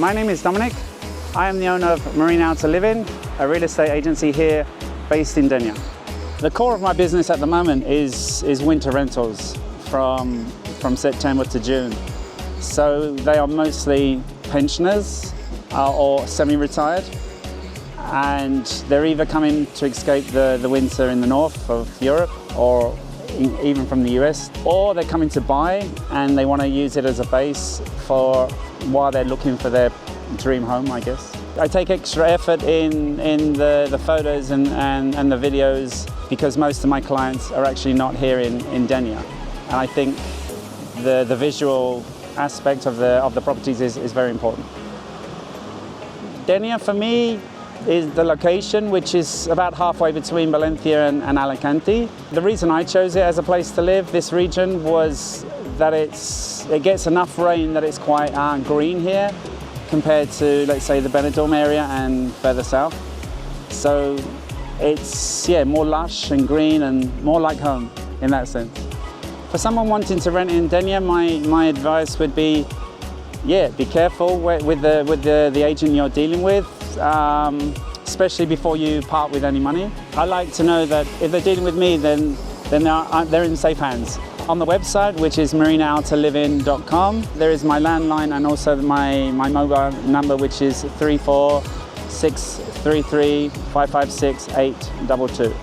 My name is Dominic. I am the owner of Marina Outer Living, a real estate agency here based in Denia. The core of my business at the moment is winter rentals from September to June. So they are mostly pensioners or semi-retired, and they're either coming to escape the winter in the north of Europe or even from the US, or they're coming to buy and they want to use it as a base for while they're looking for their dream home, I guess. I take extra effort in the photos and the videos because most of my clients are actually not here in Denia. And I think the visual aspect of the properties is very important. Denia for me is the location, which is about halfway between Valencia and Alicante. The reason I chose it as a place to live, this region, was that it gets enough rain that it's quite green here compared to, let's say, the Benidorm area and further south. So it's more lush and green and more like home in that sense. For someone wanting to rent in Denia, my advice would be, be careful with the agent you're dealing with, especially before you part with any money. I like to know that if they're dealing with me, then they're in safe hands. On the website, which is marinahouterliving.com, there is my landline and also my mobile number, which is 34633 556 822.